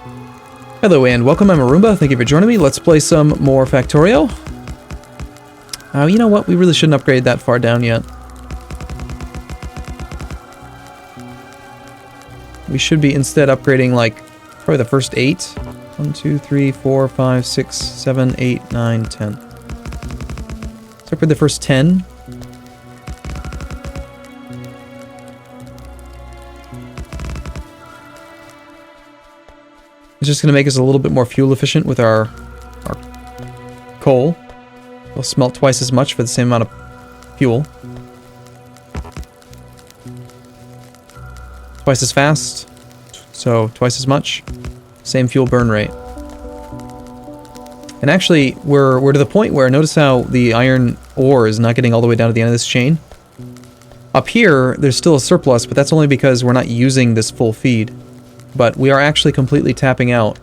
Hello and welcome, I'm Arumba. Thank you for joining me. Let's play some more Factorio. You know what? We really shouldn't upgrade that far down yet. We should be instead upgrading like probably the first 8. 1, 2, 3, 4, 5, 6, 7, 8, 9, 10. Let's upgrade the first 10. It's just going to make us a little bit more fuel efficient with our coal. We'll smelt twice as much for the same amount of fuel. Twice as fast, so twice as much. Same fuel burn rate. And actually, we're to the point where, notice how the iron ore is not getting all the way down to the end of this chain. Up here, there's still a surplus, but that's only because we're not using this full feed. But we are actually completely tapping out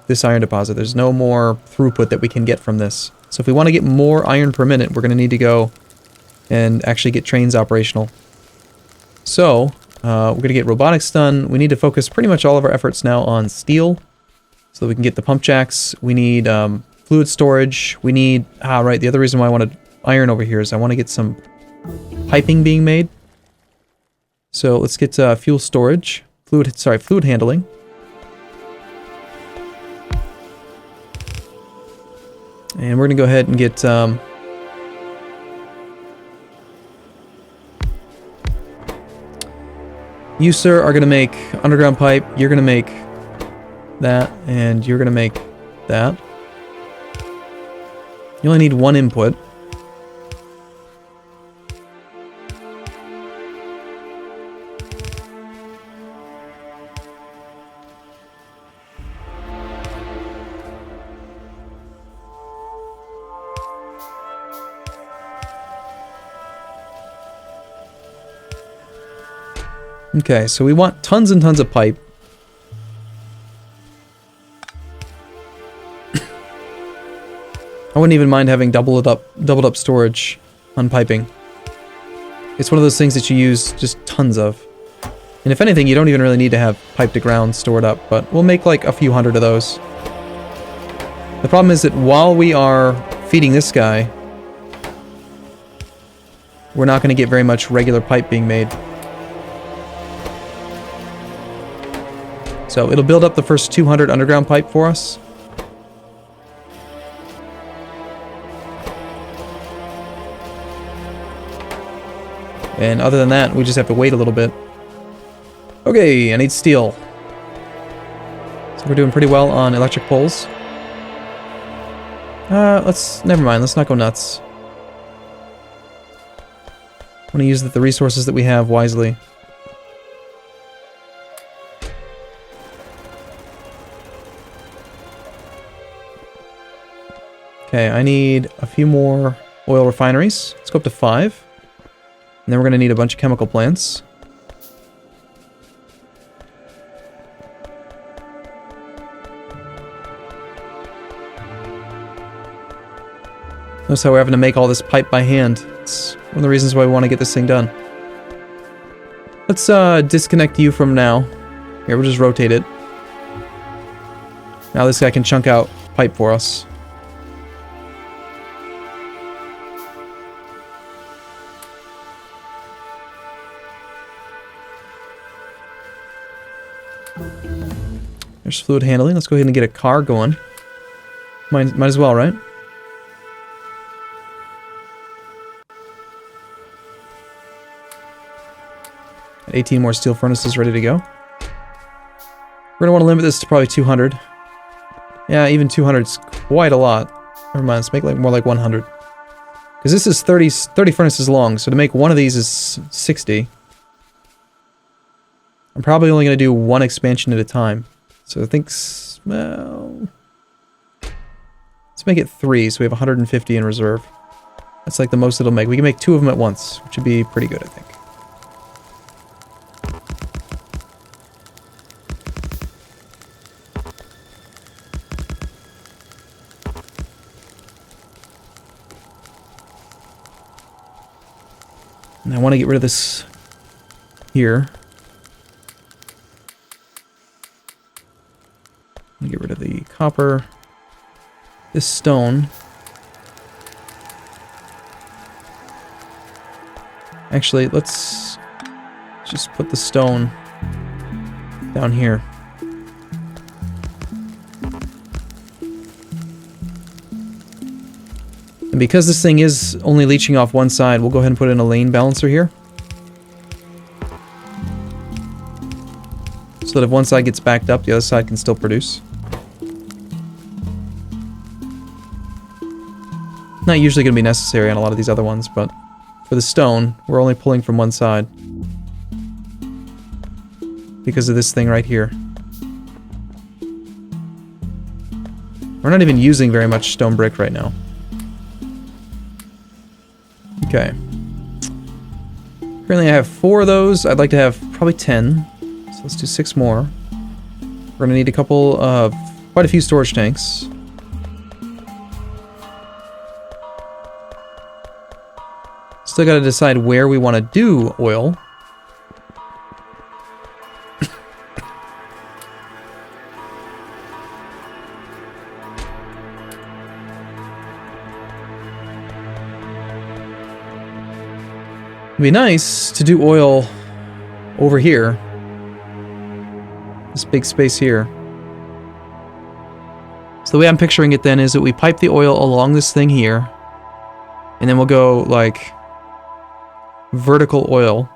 this iron deposit. There's no more throughput that we can get from this. So if we want to get more iron per minute, we're going to need to go and actually get trains operational. So, we're going to get robotics done. We need to focus pretty much all of our efforts now on steel, so that we can get the pump jacks. We need fluid storage. We need... right, the other reason why I wanted iron over here is I want to get some piping being made. So let's get fuel storage. Fluid handling. And we're going to go ahead and get... you, sir, are going to make underground pipe. You're going to make that, and you're going to make that. You only need one input. Okay, so we want tons and tons of pipe. I wouldn't even mind having doubled up storage on piping. It's one of those things that you use just tons of. And if anything, you don't even really need to have pipe to ground stored up, but we'll make like a few hundred of those. The problem is that while we are feeding this guy, we're not going to get very much regular pipe being made. So it'll build up the first 200 underground pipe for us. And other than that, we just have to wait a little bit. Okay, I need steel. So we're doing pretty well on electric poles. Never mind, let's not go nuts. I want to use the resources that we have wisely. Okay, I need a few more oil refineries. Let's go up to 5. And then we're going to need a bunch of chemical plants. Notice how we're having to make all this pipe by hand. It's one of the reasons why we want to get this thing done. Let's disconnect you from now. Here, we'll just rotate it. Now this guy can chunk out pipe for us. There's fluid handling. Let's go ahead and get a car going. Might as well, right? Got 18 more steel furnaces ready to go. We're going to want to limit this to probably 200. Yeah, even 200 is quite a lot. Never mind, let's make more like 100. Because this is 30 furnaces long, so to make one of these is 60. I'm probably only going to do one expansion at a time. So I think, well, let's make it 3, so we have 150 in reserve. That's like the most it'll make. We can make 2 of them at once, which would be pretty good, I think. And I want to get rid of this here. Get rid of the copper. This stone. Actually, let's just put the stone down here. And because this thing is only leaching off one side, we'll go ahead and put in a lane balancer here. So that if one side gets backed up, the other side can still produce. Not usually going to be necessary on a lot of these other ones, but for the stone, we're only pulling from one side. Because of this thing right here. We're not even using very much stone brick right now. Okay. Currently I have 4 of those. I'd like to have probably 10. So let's do 6 more. We're going to need quite a few storage tanks. Still got to decide where we want to do oil. It'd be nice to do oil over here. This big space here. So the way I'm picturing it then is that we pipe the oil along this thing here. And then we'll go like vertical oil.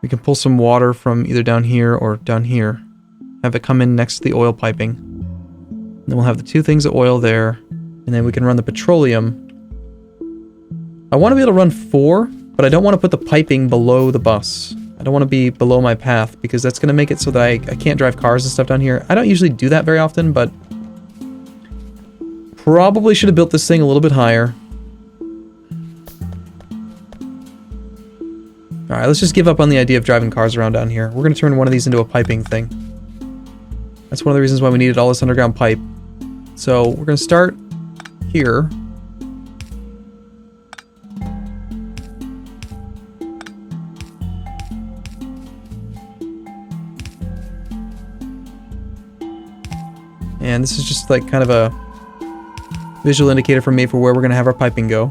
We can pull some water from either down here or down here. Have it come in next to the oil piping. And then we'll have the 2 things of oil there. And then we can run the petroleum. I want to be able to run 4, but I don't want to put the piping below the bus. I don't want to be below my path, because that's going to make it so that I can't drive cars and stuff down here. I don't usually do that very often, but probably should have built this thing a little bit higher. Alright, let's just give up on the idea of driving cars around down here. We're going to turn one of these into a piping thing. That's one of the reasons why we needed all this underground pipe. So, we're going to start here. And this is just like kind of a visual indicator for me for where we're going to have our piping go.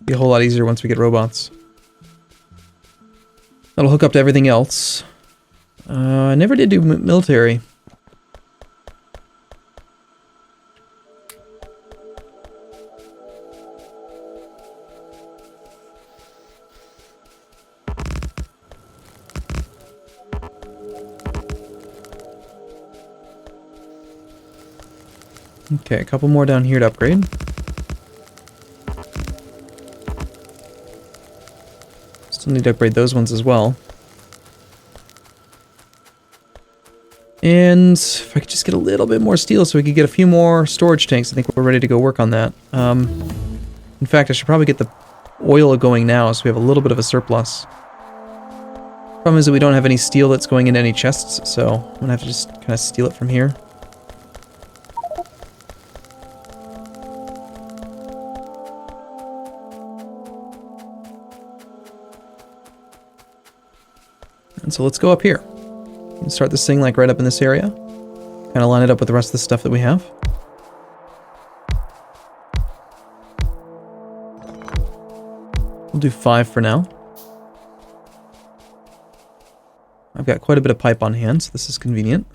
Be a whole lot easier once we get robots. That'll hook up to everything else. I never did do military. Okay, a couple more down here to upgrade. Still need to upgrade those ones as well. And if I could just get a little bit more steel so we could get a few more storage tanks, I think we're ready to go work on that. In fact, I should probably get the oil going now so we have a little bit of a surplus. Problem is that we don't have any steel that's going into any chests, so I'm going to have to just kind of steal it from here. And so let's go up here. And start this thing like right up in this area. Kind of line it up with the rest of the stuff that we have. We'll do 5 for now. I've got quite a bit of pipe on hand, so this is convenient.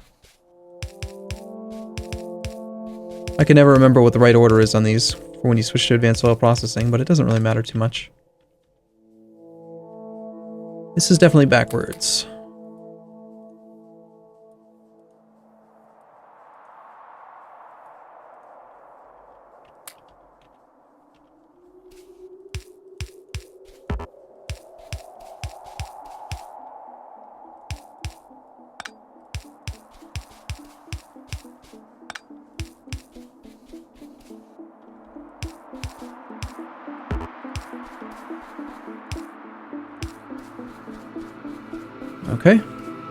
I can never remember what the right order is on these for when you switch to advanced oil processing, but it doesn't really matter too much. This is definitely backwards. Okay,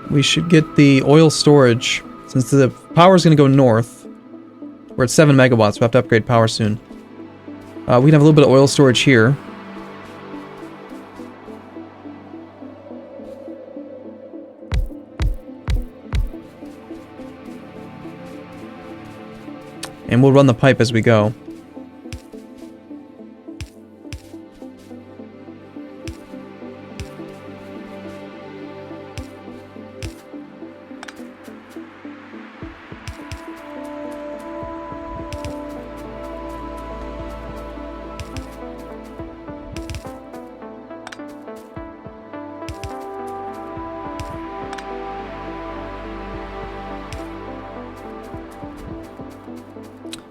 we should get the oil storage. Since the power is going to go north, we're at 7 megawatts, we'll have to upgrade power soon. We can have a little bit of oil storage here. and we'll run the pipe as we go.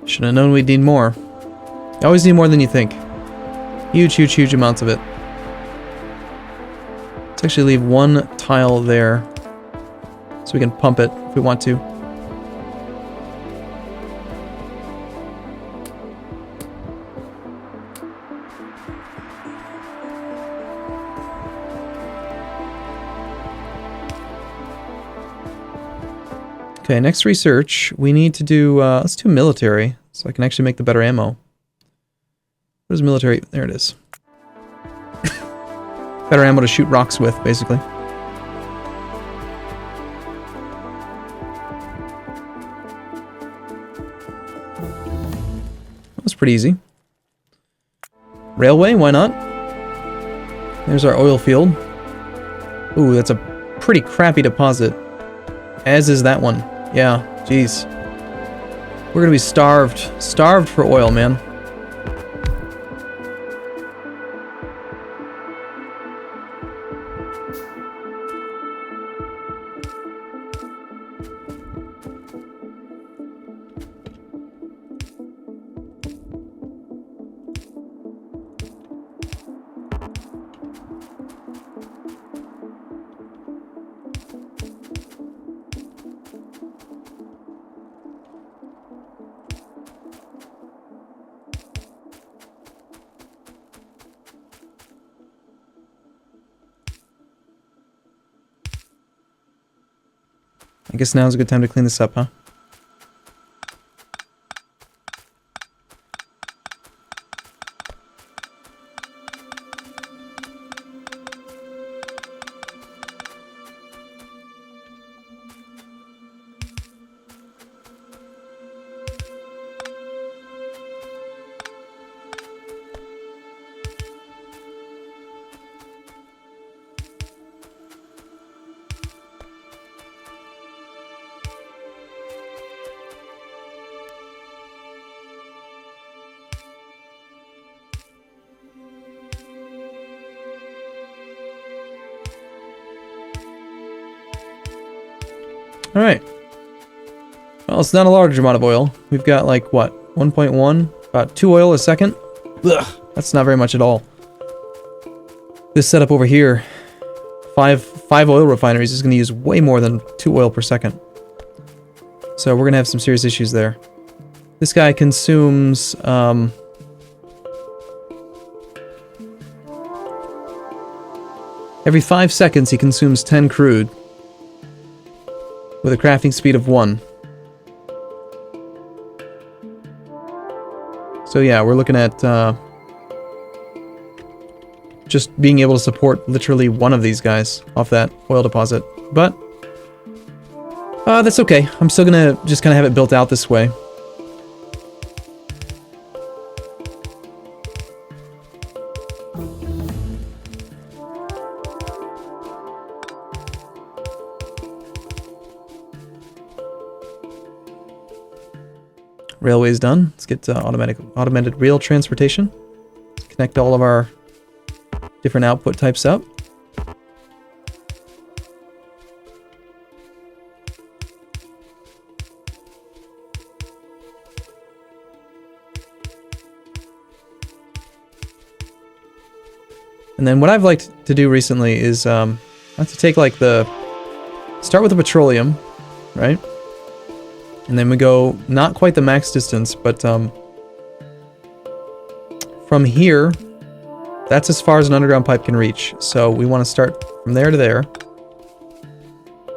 Should have known we'd need more. You always need more than you think. Huge, huge, huge amounts of it. Let's actually leave one tile there so we can pump it if we want to. Okay, next research, we need to do, let's do military, so I can actually make the better ammo. What is military? There it is. Better ammo to shoot rocks with, basically. That was pretty easy. Railway, why not? There's our oil field. Ooh, that's a pretty crappy deposit. As is that one. Yeah, jeez. We're gonna be starved. Starved for oil, man. I guess now's a good time to clean this up, huh? Alright. Well, it's not a large amount of oil. We've got like, what, 1.1? About 2 oil a second? Ugh, that's not very much at all. This setup over here, five oil refineries, is going to use way more than 2 oil per second. So we're going to have some serious issues there. This guy consumes, every 5 seconds he consumes 10 crude. With a crafting speed of 1. So yeah, we're looking at just being able to support literally one of these guys off that oil deposit. But that's okay. I'm still gonna just kind of have it built out this way. Railway's done. Let's get automated rail transportation. Let's connect all of our different output types up. And then what I've liked to do recently is I like to take like start with the petroleum, right? And then we go, not quite the max distance, but from here, that's as far as an underground pipe can reach. So we want to start from there to there.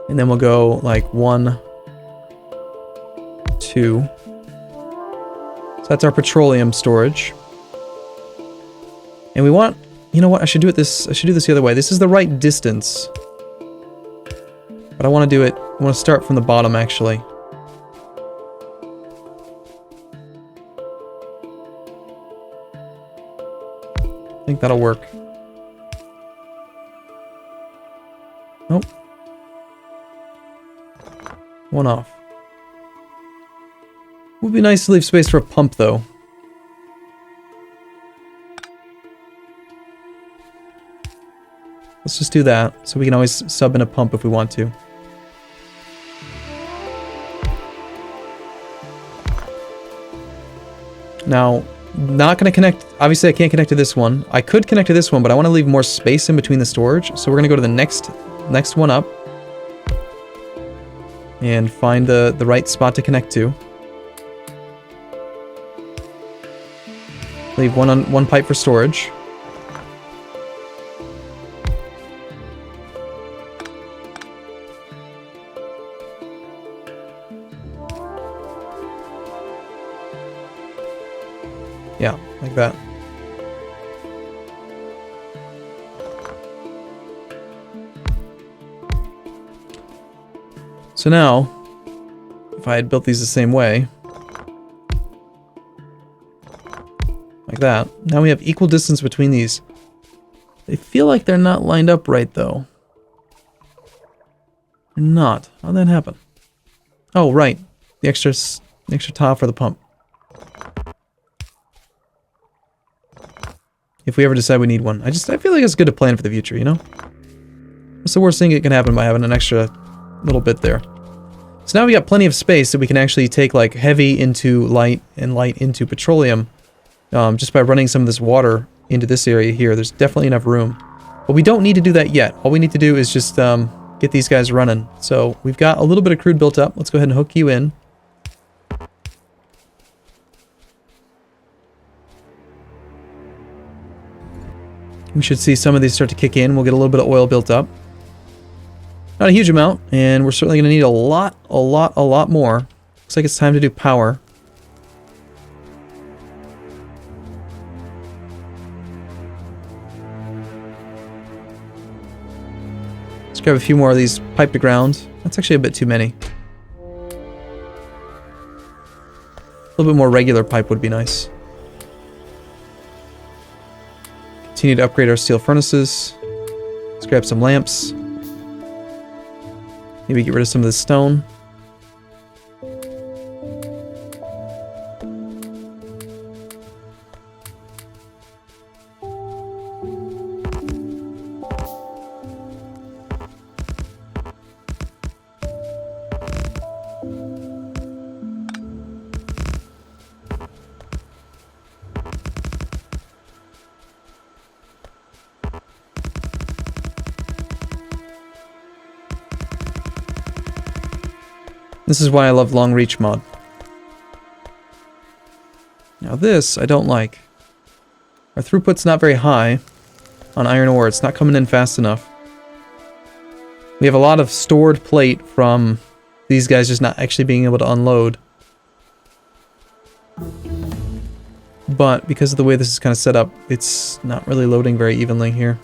And then we'll go like 1, 2. So that's our petroleum storage. And we want, you know what, I should do this the other way. This is the right distance. But I want to do it, I want to start from the bottom actually. think that'll work. Nope. One off. Would be nice to leave space for a pump, though. Let's just do that, so we can always sub in a pump if we want to. Now, not going to connect... Obviously, I can't connect to this one. I could connect to this one, but I want to leave more space in between the storage. So we're going to go to the next one up. And find the right spot to connect to. Leave one pipe for storage. Yeah, like that. So now, if I had built these the same way, like that, now we have equal distance between these. They feel like they're not lined up right, though. They're not. How'd that happen? Oh, right. The extra tile for the pump. If we ever decide we need one. I feel like it's good to plan for the future, you know? What's the worst thing that can happen by having an extra little bit there? So now we got plenty of space that we can actually take like heavy into light and light into petroleum. Just by running some of this water into this area here. There's definitely enough room. But we don't need to do that yet. All we need to do is just get these guys running. So we've got a little bit of crude built up. Let's go ahead and hook you in. We should see some of these start to kick in. We'll get a little bit of oil built up. Not a huge amount, and we're certainly going to need a lot more. Looks like it's time to do power. Let's grab a few more of these pipe to ground. That's actually a bit too many. A little bit more regular pipe would be nice. Continue to upgrade our steel furnaces. Let's grab some lamps. Maybe get rid of some of this stone. This is why I love long reach mod. Now this, I don't like. Our throughput's not very high on iron ore. It's not coming in fast enough. We have a lot of stored plate from these guys just not actually being able to unload. But because of the way this is kind of set up, it's not really loading very evenly here.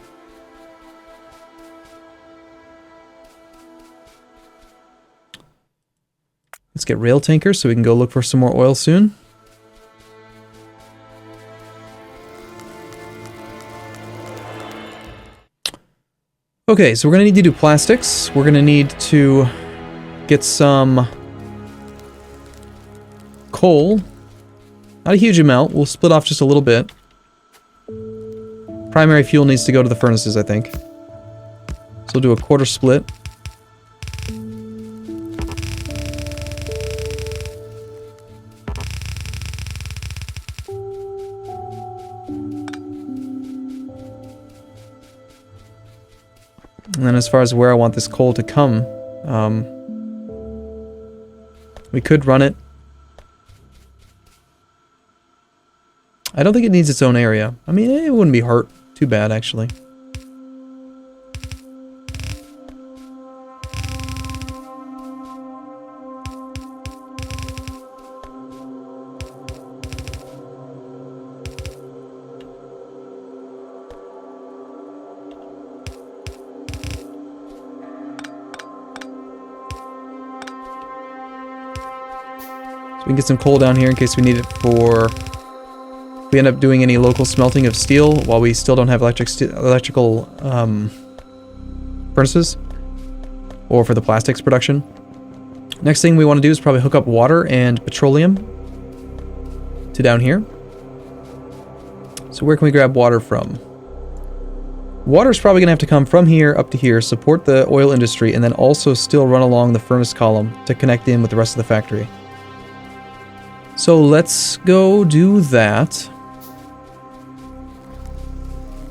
Let's get rail tankers so we can go look for some more oil soon. Okay, so we're going to need to do plastics. We're going to need to get some coal. Not a huge amount. We'll split off just a little bit. Primary fuel needs to go to the furnaces, I think. So we'll do a quarter split. And then as far as where I want this coal to come, we could run it. I don't think it needs its own area. I mean, it wouldn't be hurt too bad, actually. We can get some coal down here in case we need it for... If we end up doing any local smelting of steel while we still don't have electrical furnaces, or for the plastics production. Next thing we want to do is probably hook up water and petroleum to down here. So where can we grab water from? Water's probably going to have to come from here up to here, support the oil industry, and then also still run along the furnace column to connect in with the rest of the factory. So let's go do that.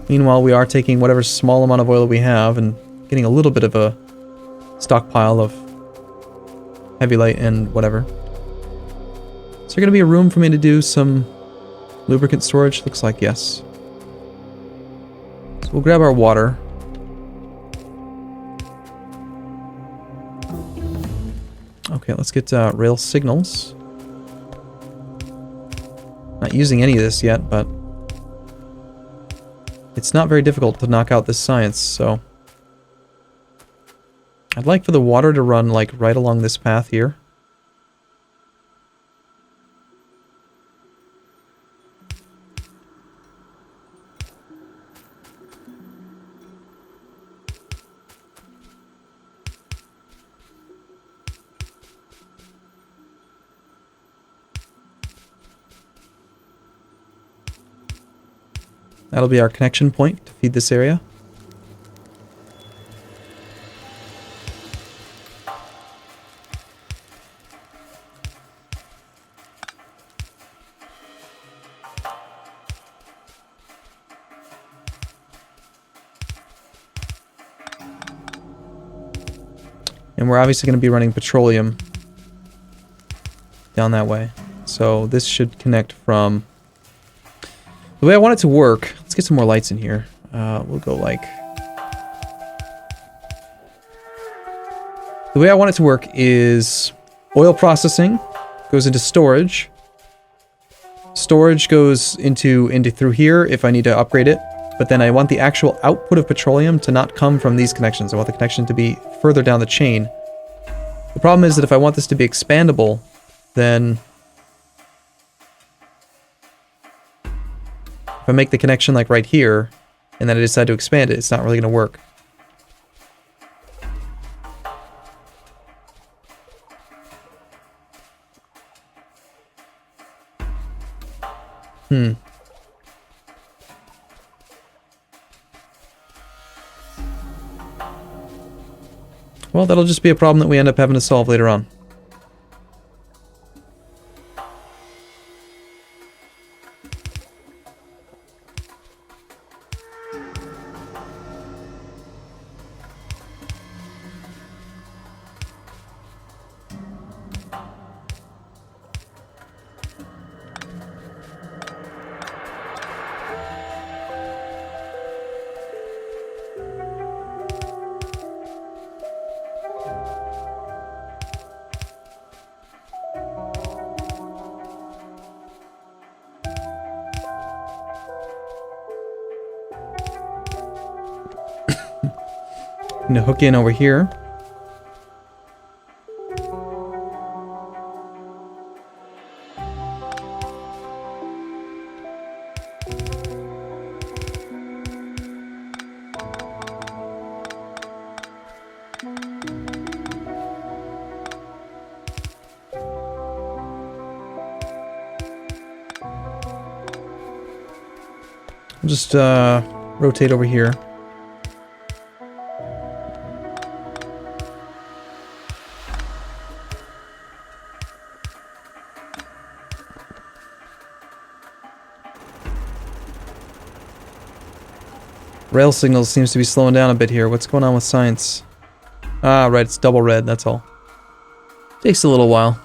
Meanwhile, we are taking whatever small amount of oil we have and getting a little bit of a stockpile of heavy light and whatever. Is there going to be a room for me to do some lubricant storage? Looks like yes. So we'll grab our water. Okay, let's get rail signals. Not using any of this yet, but it's not very difficult to knock out this science, so I'd like for the water to run like right along this path here. That'll be our connection point to feed this area. And we're obviously going to be running petroleum down that way. So this should connect from... The way I want it to work... Let's get some more lights in here. We'll go like... The way I want it to work is oil processing goes into storage. Storage goes into through here if I need to upgrade it. But then I want the actual output of petroleum to not come from these connections. I want the connection to be further down the chain. The problem is that if I want this to be expandable, then if I make the connection like right here, and then I decide to expand it, it's not really going to work. Well, that'll just be a problem that we end up having to solve later on. I'm gonna hook in over here. I'll just rotate over here. Rail signals seems to be slowing down a bit here. What's going on with science? Ah, right, it's double red, that's all. Takes a little while.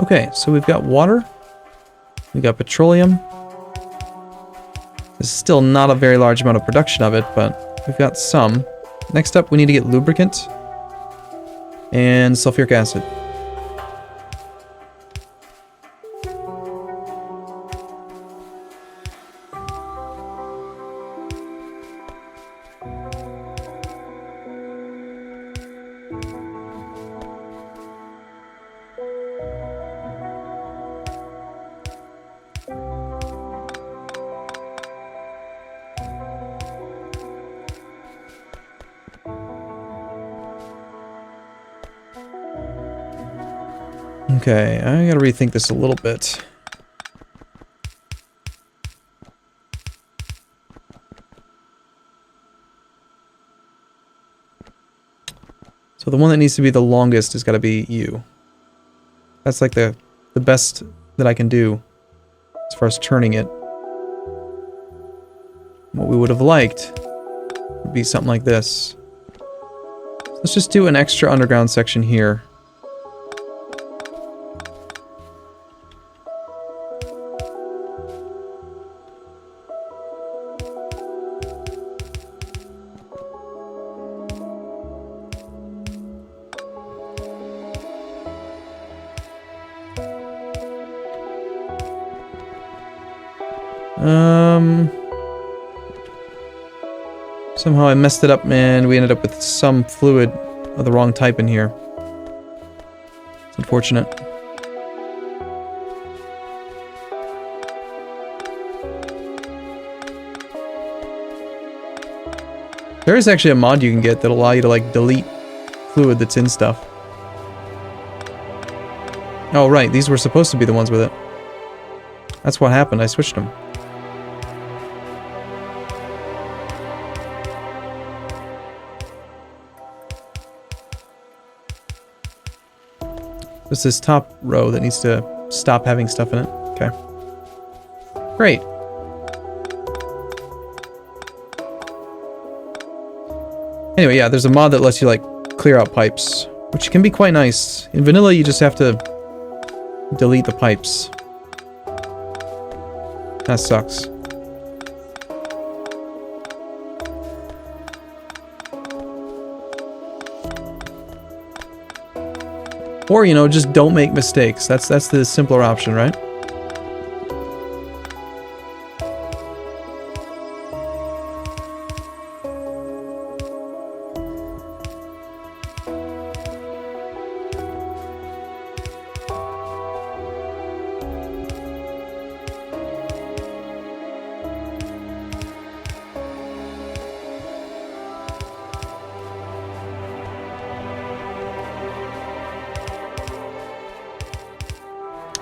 Okay, so we've got water. We got petroleum. This is still not a very large amount of production of it, but we've got some. Next up, we need to get lubricant and sulfuric acid. Okay, I gotta rethink this a little bit. So the one that needs to be the longest has got to be you. That's like the best that I can do as far as turning it. What we would have liked would be something like this. Let's just do an extra underground section here. Somehow I messed it up, man. We ended up with some fluid of the wrong type in here. It's unfortunate. There is actually a mod you can get that'll allow you to, like, delete fluid that's in stuff. Oh, right. These were supposed to be the ones with it. That's what happened. I switched them. It's this top row that needs to stop having stuff in it. Okay. Great. Anyway, yeah, there's a mod that lets you, like, clear out pipes, which can be quite nice. In vanilla, you just have to delete the pipes. That sucks. Or, you know, just don't make mistakes. That's the simpler option, right?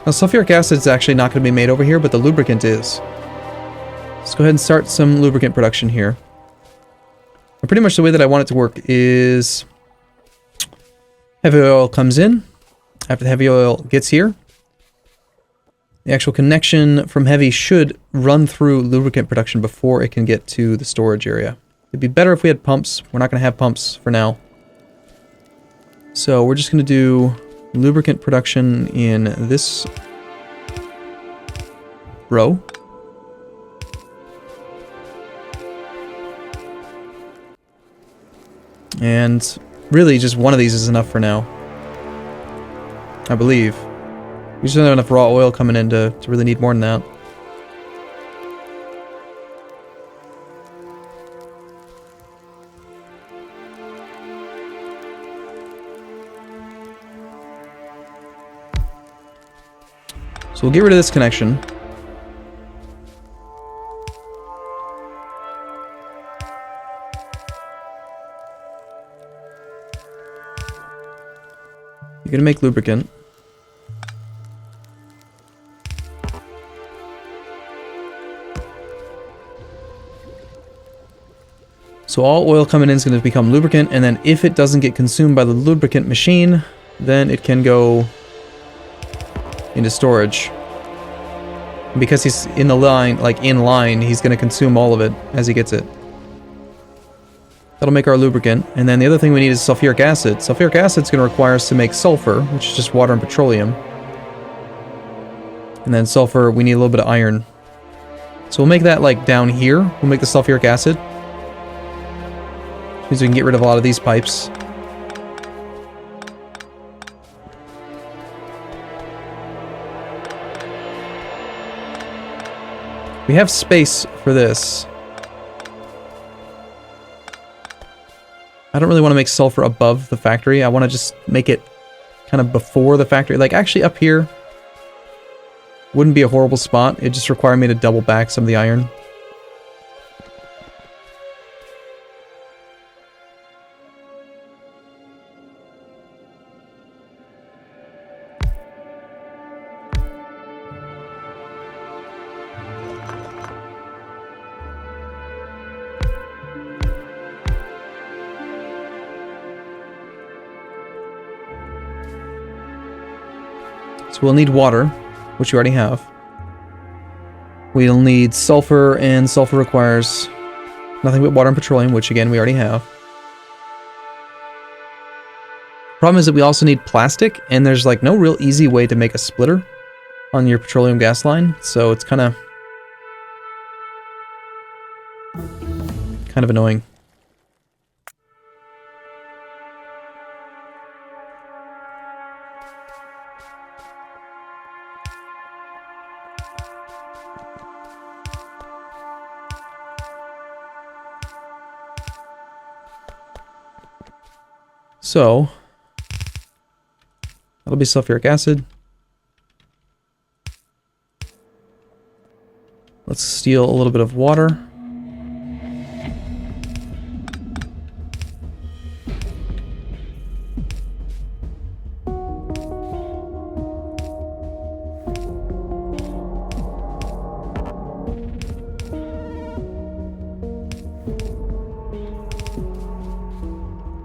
Now, sulfuric acid is actually not going to be made over here, but the lubricant is. Let's go ahead and start some lubricant production here. And pretty much the way that I want it to work is heavy oil comes in. After the heavy oil gets here, the actual connection from heavy should run through lubricant production before it can get to the storage area. It'd be better if we had pumps. We're not going to have pumps for now. So we're just going to do lubricant production in this row. And really just one of these is enough for now, I believe. We just don't have enough raw oil coming in to really need more than that. So we'll get rid of this connection. You're gonna make lubricant. So all oil coming in is going to become lubricant, and then if it doesn't get consumed by the lubricant machine, then it can go into storage. Because he's in the line, like in line, he's going to consume all of it as he gets it. That'll make our lubricant. And then the other thing we need is sulfuric acid. Sulfuric acid is going to require us to make sulfur, which is just water and petroleum. And then sulfur, we need a little bit of iron. So we'll make that like down here. We'll make the sulfuric acid. Which means we can get rid of a lot of these pipes. We have space for this. I don't really want to make sulfur above the factory. I want to just make it kind of before the factory. Like, actually up here wouldn't be a horrible spot. It just required me to double back some of the iron. So we'll need water, which we already have. We'll need sulfur, and sulfur requires nothing but water and petroleum, which again we already have. Problem is that we also need plastic, and there's like no real easy way to make a splitter on your petroleum gas line, so it's kind of annoying. So that'll be sulfuric acid. Let's steal a little bit of water.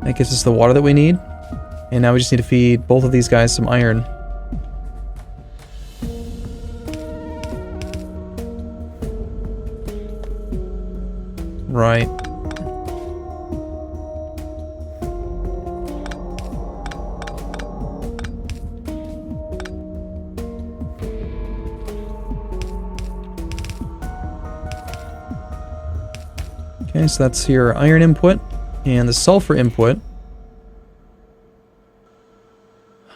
That gives us the water that we need. And now we just need to feed both of these guys some iron. Right. Okay, so that's your iron input. And the sulfur input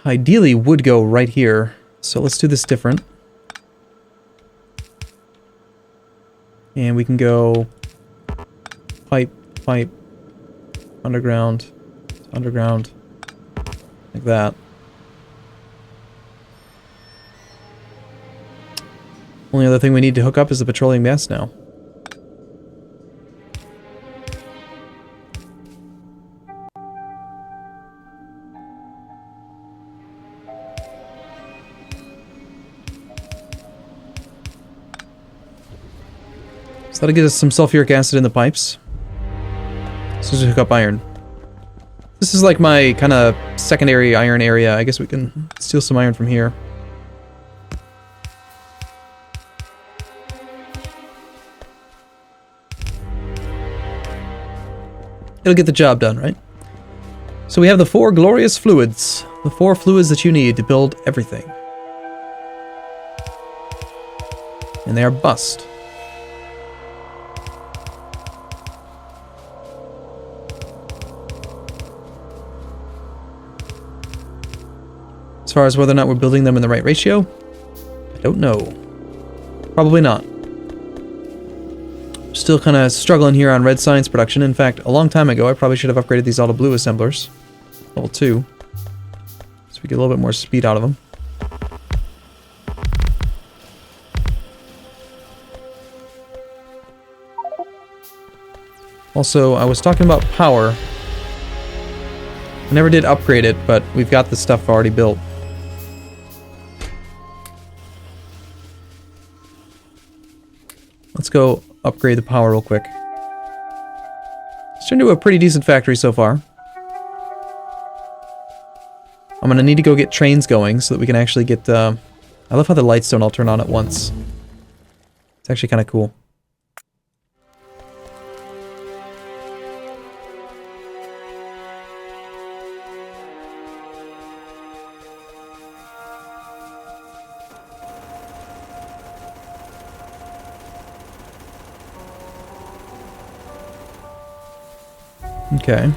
ideally would go right here. So let's do this different. And we can go pipe, pipe, underground, underground, like that. Only other thing we need to hook up is the petroleum gas now. So that'll get us some sulfuric acid in the pipes. So just hook up iron. This is like my kind of secondary iron area. I guess we can steal some iron from here. It'll get the job done, right? So we have the 4 glorious fluids. The 4 fluids that you need to build everything. And they are bust. As far as whether or not we're building them in the right ratio, I don't know. Probably not. Still kind of struggling here on red science production. In fact, a long time ago, I probably should have upgraded these all to blue assemblers. Level 2. So we get a little bit more speed out of them. Also, I was talking about power. I never did upgrade it, but we've got the stuff already built. Let's go upgrade the power real quick. It's turned into a pretty decent factory so far. I'm gonna need to go get trains going so that we can actually get, I love how the lights don't all turn on at once. It's actually kind of cool. Okay.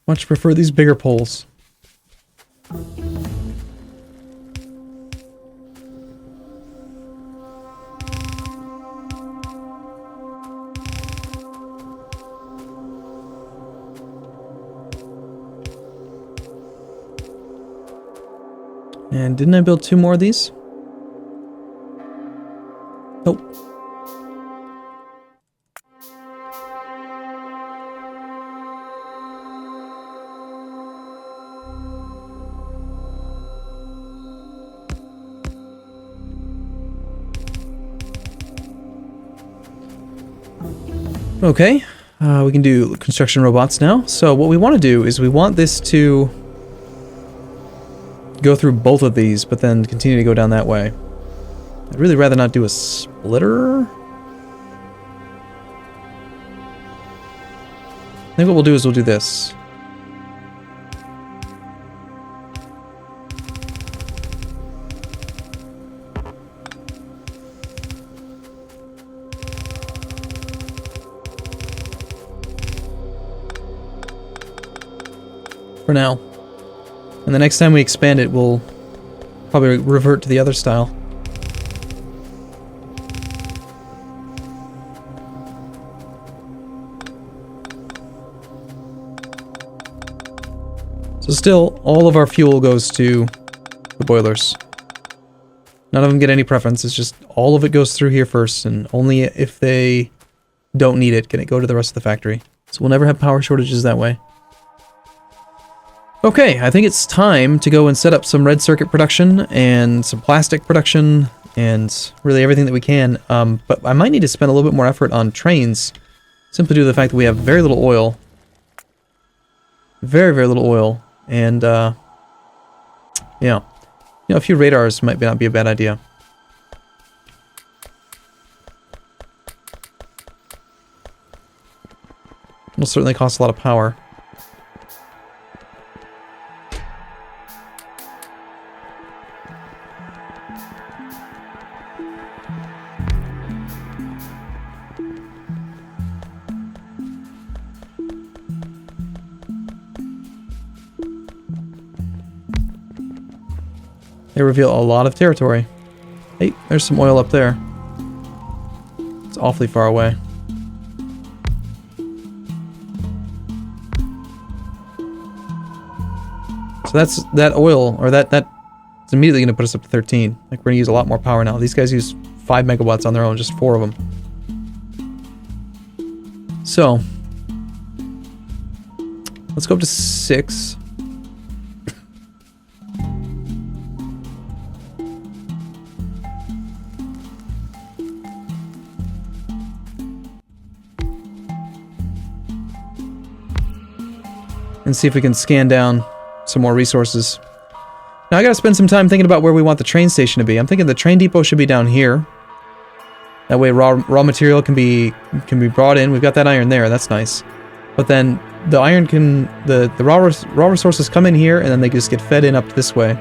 Much prefer these bigger poles. And didn't I build 2 more of these? Nope. Okay, we can do construction robots now. So what we want to do is we want this to go through both of these, but then continue to go down that way. I'd really rather not do a splitter. I think what we'll do is we'll do this. For now. And the next time we expand it, we'll probably revert to the other style. So still, all of our fuel goes to the boilers. None of them get any preference, it's just all of it goes through here first, and only if they don't need it can it go to the rest of the factory. So we'll never have power shortages that way. Okay, I think it's time to go and set up some red circuit production and some plastic production and really everything that we can. But I might need to spend a little bit more effort on trains, simply due to the fact that we have very little oil. Very, very little oil. And, yeah. You know, a few radars might not be a bad idea. It'll certainly cost a lot of power. They reveal a lot of territory. Hey, there's some oil up there. It's awfully far away. So that's that oil, or that's immediately going to put us up to 13. Like, we're going to use a lot more power now. These guys use 5 megawatts on their own, just 4 of them. So, let's go up to 6. And see if we can scan down some more resources. Now I gotta spend some time thinking about where we want the train station to be. I'm thinking the train depot should be down here. That way raw material can be brought in. We've got that iron there, that's nice. But then the iron can the raw resources come in here and then they just get fed in up this way.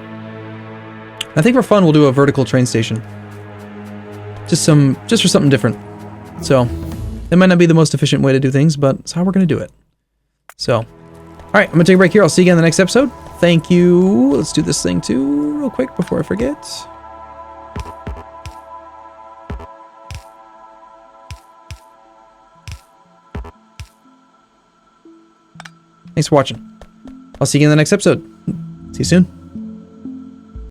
I think for fun we'll do a vertical train station. Just for something different. So it might not be the most efficient way to do things, but it's how we're gonna do it. So alright, I'm gonna take a break here. I'll see you again in the next episode. Thank you. Let's do this thing too, real quick, before I forget. Thanks for watching. I'll see you again in the next episode. See you soon.